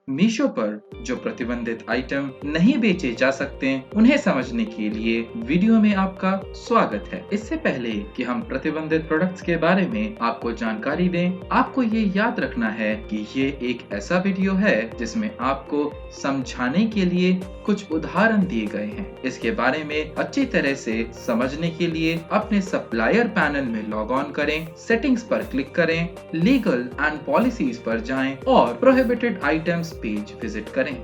मीशो पर जो प्रतिबंधित आइटम नहीं बेचे जा सकते उन्हें समझने के लिए वीडियो में आपका स्वागत है। इससे पहले कि हम प्रतिबंधित प्रोडक्ट्स के बारे में आपको जानकारी दें, आपको ये याद रखना है कि ये एक ऐसा वीडियो है जिसमें आपको समझाने के लिए कुछ उदाहरण दिए गए हैं। इसके बारे में अच्छी तरह से समझने के लिए अपने सप्लायर पैनल में लॉग ऑन करें, सेटिंग्स पर क्लिक करें, लीगल एंड पॉलिसीज पर जाएं और प्रोहिबिटेड आइटम्स पेज विजिट करें।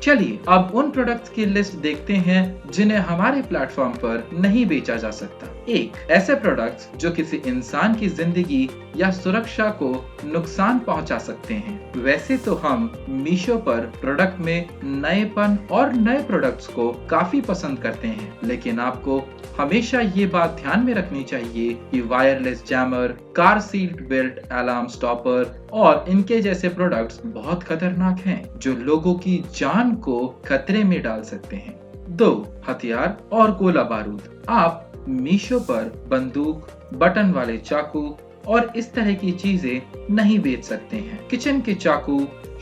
चलिए अब उन प्रोडक्ट्स की लिस्ट देखते हैं जिन्हें हमारे प्लेटफॉर्म पर नहीं बेचा जा सकता। एक, ऐसे प्रोडक्ट्स जो किसी इंसान की जिंदगी या सुरक्षा को नुकसान पहुंचा सकते हैं। वैसे तो हम मीशो पर प्रोडक्ट में नएपन और नए प्रोडक्ट्स को काफी पसंद करते हैं, लेकिन आपको हमेशा ये बात ध्यान में रखनी चाहिए कि wireless jammer, car seat belt alarm stopper और इनके जैसे प्रोडक्ट्स बहुत खतरनाक हैं जो लोगों की जान को खतरे में डाल सकते हैं। 2, हथियार और गोला बारूद। आप मीशो पर बंदूक, बटन वाले चाकू और इस तरह की चीजें नहीं बेच सकते हैं। किचन के चाकू,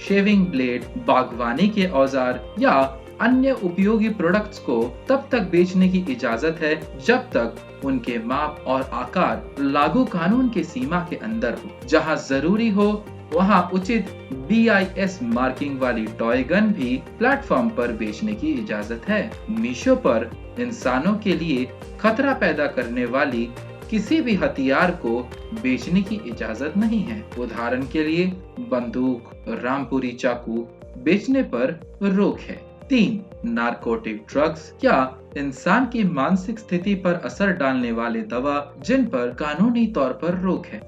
शेविंग ब्लेड, बागवानी के औजार या अन्य उपयोगी प्रोडक्ट्स को तब तक बेचने की इजाजत है जब तक उनके माप और आकार लागू कानून के सीमा के अंदर हो। जहां जरूरी हो वहां उचित BIS मार्किंग वाली टॉय गन भी प्लेटफॉर्म पर बेचने की इजाजत है। मीशो पर इंसानों के लिए खतरा पैदा करने वाली किसी भी हथियार को बेचने की इजाजत नहीं है। उदाहरण के लिए बंदूक, रामपुरी चाकू बेचने पर रोक है। 3, नारकोटिक ड्रग्स या इंसान की मानसिक स्थिति पर असर डालने वाले दवा जिन पर कानूनी तौर पर रोक है।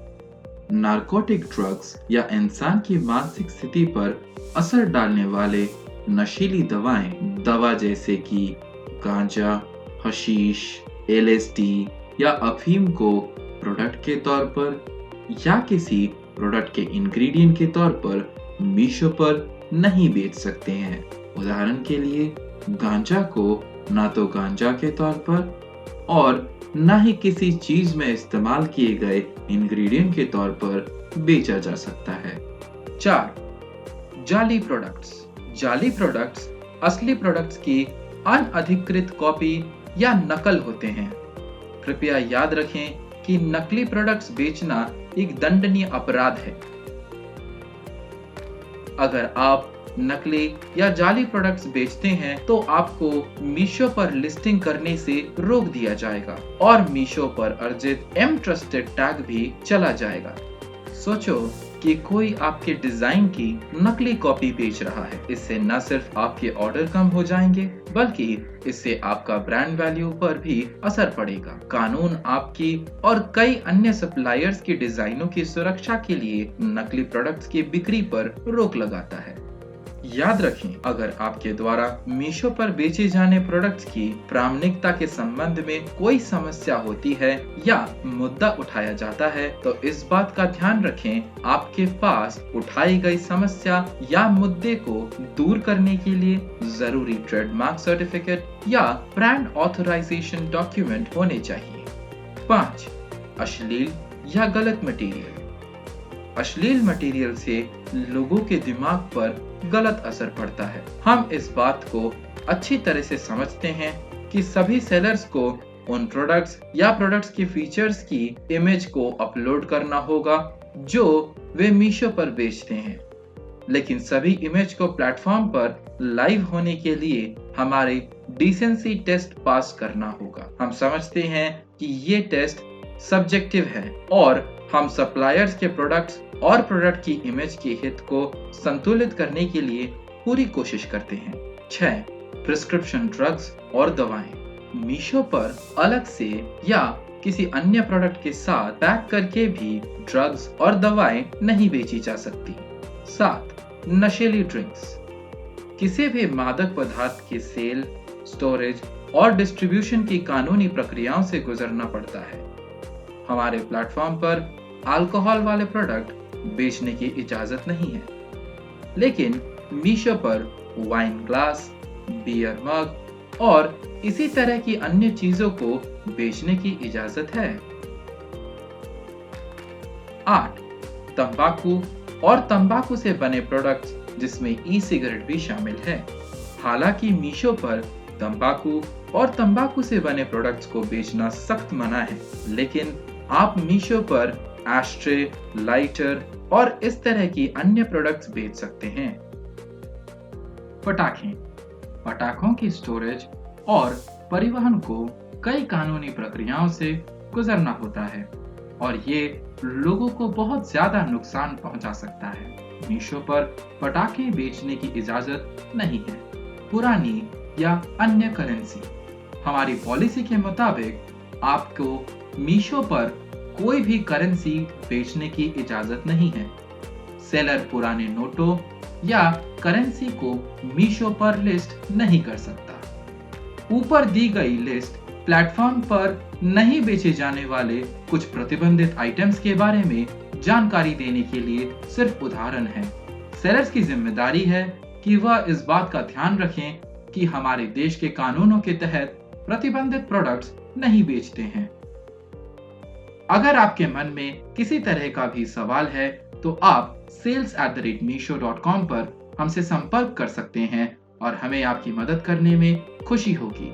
नारकोटिक ड्रग्स या इंसान की मानसिक स्थिति पर असर डालने वाले नशीली दवाएं, दवा जैसे कि गांजा, हशीश, LSD या अफीम को प्रोडक्ट के तौर पर या किसी प्रोडक्ट के इंग्रेडिएंट के तौर पर मीशो पर नहीं बेच सकते हैं। उदाहरण के लिए गांजा को ना तो गांजा के तौर पर और ना ही किसी चीज में इस्तेमाल किए गए इंग्रेडिएंट के तौर पर बेचा जा सकता है। 4, जाली प्रोडक्ट्स। जाली प्रोडक्ट्स असली प्रोडक्ट्स की अनअधिकृत कॉपी या नकल होते हैं। कृपया याद रखें कि नकली प्रोडक्ट्स बेचना एक दंडनीय अपराध है। अगर आप नकली या जाली प्रोडक्ट्स बेचते हैं तो आपको मीशो पर लिस्टिंग करने से रोक दिया जाएगा और मीशो पर अर्जित M-Trusted टैग भी चला जाएगा। सोचो कि कोई आपके डिजाइन की नकली कॉपी बेच रहा है। इससे न सिर्फ आपके ऑर्डर कम हो जाएंगे बल्कि इससे आपका ब्रांड वैल्यू पर भी असर पड़ेगा। कानून आपकी और कई अन्य सप्लायर्स की डिजाइनों की सुरक्षा के लिए नकली प्रोडक्ट्स की बिक्री पर रोक लगाता है। याद रखें, अगर आपके द्वारा मीशो पर बेचे जाने प्रोडक्ट्स की प्रामाणिकता के संबंध में कोई समस्या होती है या मुद्दा उठाया जाता है तो इस बात का ध्यान रखें आपके पास उठाई गई समस्या या मुद्दे को दूर करने के लिए जरूरी ट्रेडमार्क सर्टिफिकेट या ब्रांड ऑथराइजेशन डॉक्यूमेंट होने चाहिए। 5, अश्लील या गलत मटेरियल। अश्लील मटेरियल से लोगों के दिमाग पर गलत असर पड़ता है। हम इस बात को अच्छी तरह से समझते हैं कि सभी सेलर्स को उन प्रोडक्ट्स या प्रोडक्ट्स की फीचर्स की इमेज को अपलोड करना होगा जो वे मीशो पर बेचते हैं, लेकिन सभी इमेज को प्लेटफॉर्म पर लाइव होने के लिए हमारे डिसेंसी टेस्ट पास करना होगा। हम समझते हैं कि ये टेस्ट सब्जेक्टिव है और हम सप्लायर्स के प्रोडक्ट्स और प्रोडक्ट की इमेज के हित को संतुलित करने के लिए पूरी कोशिश करते हैं। 6, प्रिस्क्रिप्शन ड्रग्स और दवाएं। मीशो पर अलग से या किसी अन्य प्रोडक्ट के साथ पैक करके भी ड्रग्स और दवाएं नहीं बेची जा सकती। 7, नशीली ड्रिंक्स। किसी भी मादक पदार्थ की सेल, स्टोरेज और डिस्ट्रीब्यूशन की कानूनी प्रक्रियाओं से गुजरना पड़ता है। हमारे प्लेटफॉर्म पर अल्कोहल वाले प्रोडक्ट बेचने की इजाजत नहीं है, लेकिन मीशो पर वाइन ग्लास, बियर मग और इसी तरह की अन्य चीजों को बेचने की इजाजत है। 8. तंबाकू और तंबाकू से बने प्रोडक्ट्स जिसमें ई सिगरेट भी शामिल है। हालांकि मीशो पर तंबाकू और तंबाकू से बने प्रोडक्ट्स को बेचना सख्त मना है, लेकिन आप मीशो पर एस्ट्रे, लाइटर और इस तरह की अन्य प्रोडक्ट्स बेच सकते हैं। पटाखे। पटाखों की स्टोरेज और परिवहन को कई कानूनी प्रक्रियाओं से गुजरना होता है और ये लोगों को बहुत ज्यादा नुकसान पहुंचा सकता है। मीशो पर पटाखे बेचने की इजाजत नहीं है। पुरानी या अन्य करेंसी। हमारी पॉलिसी के मुताबिक आपको मीशो पर कोई भी करेंसी बेचने की इजाजत नहीं है। सेलर पुराने नोटों या करेंसी को मीशो पर लिस्ट नहीं कर सकता। ऊपर दी गई लिस्ट प्लेटफॉर्म पर नहीं बेचे जाने वाले कुछ प्रतिबंधित आइटम्स के बारे में जानकारी देने के लिए सिर्फ उदाहरण है। सेलर्स की जिम्मेदारी है कि वह इस बात का ध्यान रखें कि हमारे देश के कानूनों के तहत प्रतिबंधित प्रोडक्ट्स नहीं बेचते हैं। अगर आपके मन में किसी तरह का भी सवाल है तो आप sales@meesho.com पर हमसे संपर्क कर सकते हैं और हमें आपकी मदद करने में खुशी होगी।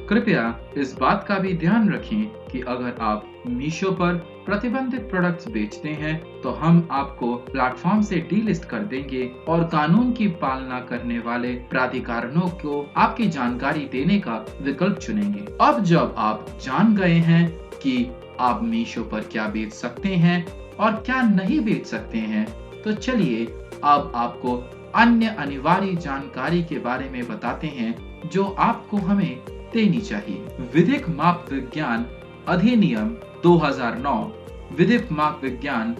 कृपया इस बात का भी ध्यान रखें कि अगर आप मीशो पर प्रतिबंधित प्रोडक्ट्स बेचते हैं तो हम आपको प्लेटफॉर्म से डीलिस्ट कर देंगे और कानून की पालना करने वाले प्राधिकरणों को आपकी जानकारी देने का विकल्प चुनेंगे। अब जब आप जान गए हैं कि आप मीशो पर क्या बेच सकते हैं और क्या नहीं बेच सकते हैं, तो चलिए अब आपको अन्य अनिवार्य जानकारी के बारे में बताते हैं जो आपको हमें देनी चाहिए। विधिक माप विज्ञान अधिनियम 2009, विधिक माप विज्ञान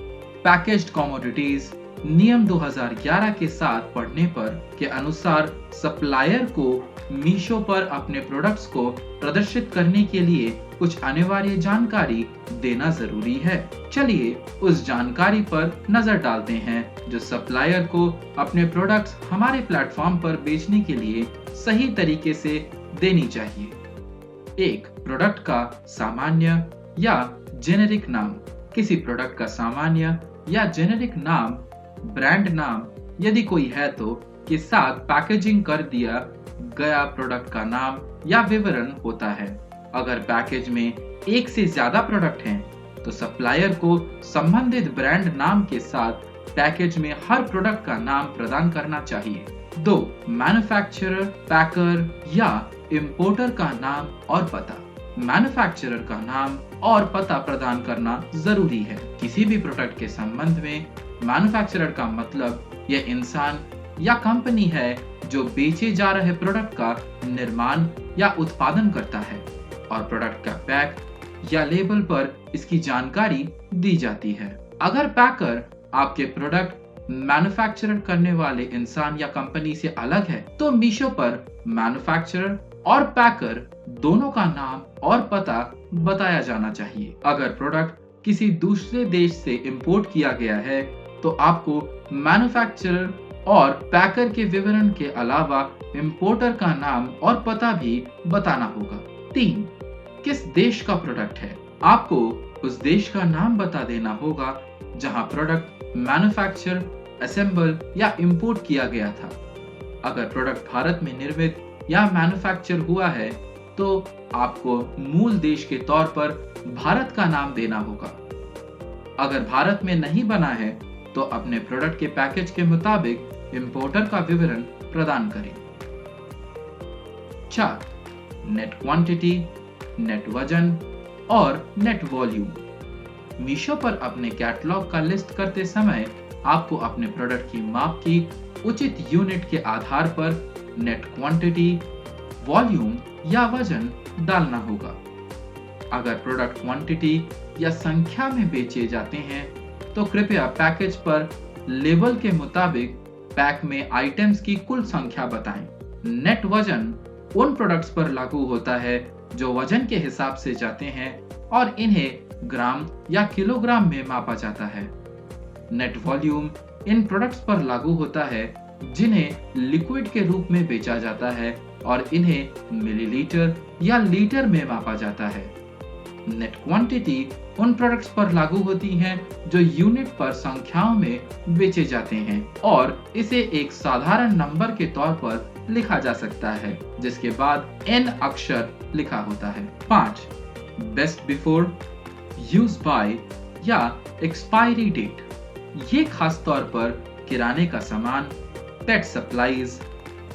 पैकेज्ड कमोडिटीज नियम 2011 के साथ पढ़ने पर के अनुसार सप्लायर को मीशो पर अपने प्रोडक्ट्स को प्रदर्शित करने के लिए कुछ अनिवार्य जानकारी देना जरूरी है। चलिए उस जानकारी पर नजर डालते हैं जो सप्लायर को अपने प्रोडक्ट्स हमारे प्लेटफॉर्म पर बेचने के लिए सही तरीके से देनी चाहिए। 1. प्रोडक्ट का सामान्य या जेनेरिक नाम। किसी प्रोडक्ट का सामान्य या जेनेरिक नाम, ब्रांड नाम यदि कोई है तो के साथ पैकेजिंग कर दिया गया प्रोडक्ट का नाम या विवरण होता है। अगर पैकेज में एक से ज्यादा प्रोडक्ट हैं, तो सप्लायर को संबंधित ब्रांड नाम के साथ पैकेज में हर प्रोडक्ट का नाम प्रदान करना चाहिए। 2. मैन्युफैक्चरर, पैकर या इंपोर्टर का नाम और पता। मैन्युफैक्चरर का नाम और पता प्रदान करना जरूरी है। किसी भी प्रोडक्ट के संबंध में मैन्युफैक्चरर का मतलब यह इंसान या कंपनी है जो बेचे जा रहे प्रोडक्ट का निर्माण या उत्पादन करता है और प्रोडक्ट का पैक या लेबल पर इसकी जानकारी दी जाती है। अगर पैकर आपके प्रोडक्ट मैन्युफैक्चर करने वाले इंसान या कंपनी से अलग है, तो मीशो पर मैन्युफैक्चरर और पैकर दोनों का नाम और पता बताया जाना चाहिए। अगर प्रोडक्ट किसी दूसरे देश से इंपोर्ट किया गया है, तो आपको मैन्युफैक्चरर और पैकर के विवरण के अलावा इंपोर्टर का नाम और पता भी बताना होगा। 3. किस देश का प्रोडक्ट है? आपको उस देश का नाम बता देना होगा जहां प्रोडक्ट मैन्युफैक्चर, असेंबल या इंपोर्ट किया गया था। अगर प्रोडक्ट भारत में निर्मित या मैन्युफैक्चर हुआ है, तो आपको मूल देश के तौर पर भारत का नाम देना होगा। अगर भारत में नहीं बना है, तो अपने प्रोडक्ट के पैकेज के मुताबिक इंपोर्टर का विवरण प्रदान करें। 4. नेट क्वांटिटी, नेट वजन और नेट वॉल्यूम। मीशो पर अपने कैटलॉग का लिस्ट करते समय आपको अपने प्रोडक्ट की माप की उचित यूनिट के आधार पर नेट क्वांटिटी, वॉल्यूम या वजन डालना होगा। अगर प्रोडक्ट क्वांटिटी या संख्या में बेचे जाते हैं, तो कृपया पैकेज पर लेबल के मुताबिक पैक में आइटम्स की कुल संख्या बताएं। नेट वजन उन प्रोडक्ट्स पर लागू होता है जो वजन के हिसाब से जाते हैं और इन्हें ग्राम या किलोग्राम में मापा जाता है। नेट वॉल्यूम इन प्रोडक्ट्स पर लागू होता है जिन्हें लिक्विड के रूप में बेचा जाता है और इन्हें मिलीलीटर या लीटर में मापा जाता है। नेट क्वांटिटी उन प्रोडक्ट्स पर लागू होती हैं जो यूनिट पर संख्याओं में बेचे जाते हैं और इसे एक साधारण नंबर के तौर पर लिखा जा सकता है जिसके बाद n अक्षर लिखा होता है। 5. बेस्ट बिफोर, यूज बाय या एक्सपायरी डेट। ये खास तौर पर किराने का सामान, पेट सप्लाईज,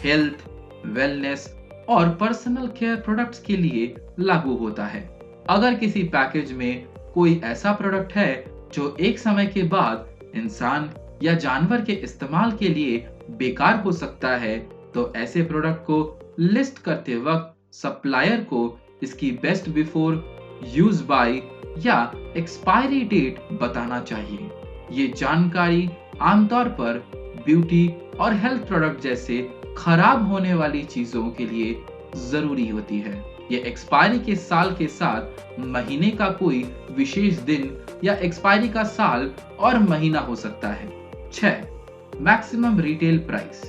हेल्थ, वेलनेस और पर्सनल केयर प्रोडक्ट्स के लिए लागू होता है। अगर किसी पैकेज में कोई ऐसा प्रोडक्ट है जो एक समय के बाद इंसान या जानवर के इस्तेमाल के लिए बेकार हो सकता है, तो ऐसे प्रोडक्ट को लिस्ट करते वक्त सप्लायर को इसकी बेस्ट बिफोर, यूज बाय या एक्सपायरी डेट बताना चाहिए। ये जानकारी आमतौर पर ब्यूटी और हेल्थ प्रोडक्ट जैसे खराब होने वाली चीजों के लिए जरूरी होती है। ये एक्सपायरी के साल के साथ महीने का कोई विशेष दिन या एक्सपायरी का साल और महीना हो सकता है। 6. Maximum retail price.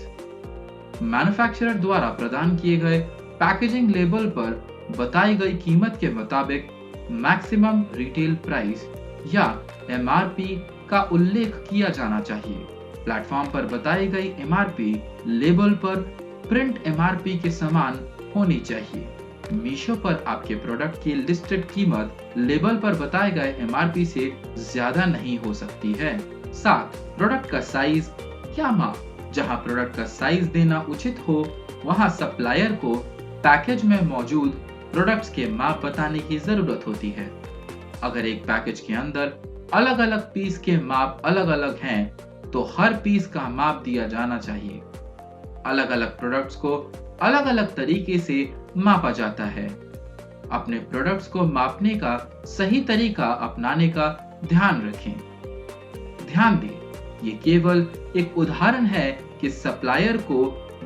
मैन्युफैक्चरर द्वारा प्रदान किए गए पैकेजिंग लेबल पर बताई गई कीमत के मुताबिक मैक्सिमम रिटेल प्राइस या MRP का उल्लेख किया जाना चाहिए। प्लेटफॉर्म पर बताई गई MRP लेबल पर प्रिंट MRP के समान होनी चाहिए। मीशो पर आपके प्रोडक्ट की लिस्टेड कीमत लेबल पर बताए गए MRP से ज्यादा नहीं हो सकती है। 7. प्रोडक्ट का साइज या माप। जहां प्रोडक्ट का साइज देना उचित हो, वहां सप्लायर को पैकेज में मौजूद प्रोडक्ट्स के माप बताने की जरूरत होती है। अगर एक पैकेज के अंदर अलग अलग पीस के माप अलग अलग हैं, तो हर पीस का माप दिया जाना चाहिए। अलग अलग प्रोडक्ट्स को अलग अलग तरीके से मापा जाता है। अपने प्रोडक्ट्स को मापने का सही तरीका अपनाने का ध्यान रखें। ध्यान दें, ये केवल एक उदाहरण है कि सप्लायर को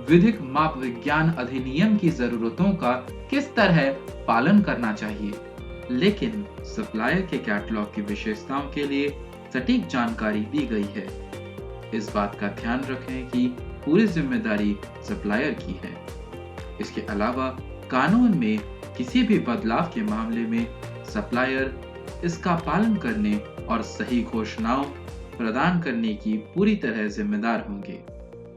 विधिक माप विज्ञान अधिनियम की जरूरतों का किस तरह पालन करना चाहिए, लेकिन सप्लायर के कैटलॉग की विशेषताओं के लिए सटीक जानकारी दी गई है। इस बात का ध्यान रखें कि पूरी जिम्मेदारी सप्लायर की है। इसके अलावा कानून में किसी भी बदलाव के मामले में सप्लायर इसका पालन करने और सही घोषणाओं प्रदान करने की पूरी तरह जिम्मेदार होंगे।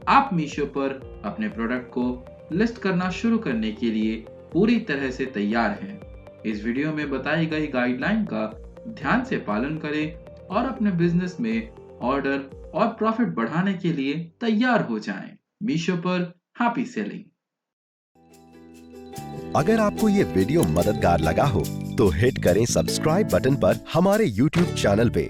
आप मीशो पर अपने प्रोडक्ट को लिस्ट करना शुरू करने के लिए पूरी तरह से तैयार हैं। इस वीडियो में बताई गई गाइडलाइन का ध्यान से पालन करें और अपने बिजनेस में ऑर्डर और प्रॉफिट बढ़ाने के लिए तैयार हो जाएं। मीशो पर हैप्पी सेलिंग। अगर आपको ये वीडियो मददगार लगा हो तो हिट करें सब्सक्राइब बटन पर हमारे YouTube चैनल पे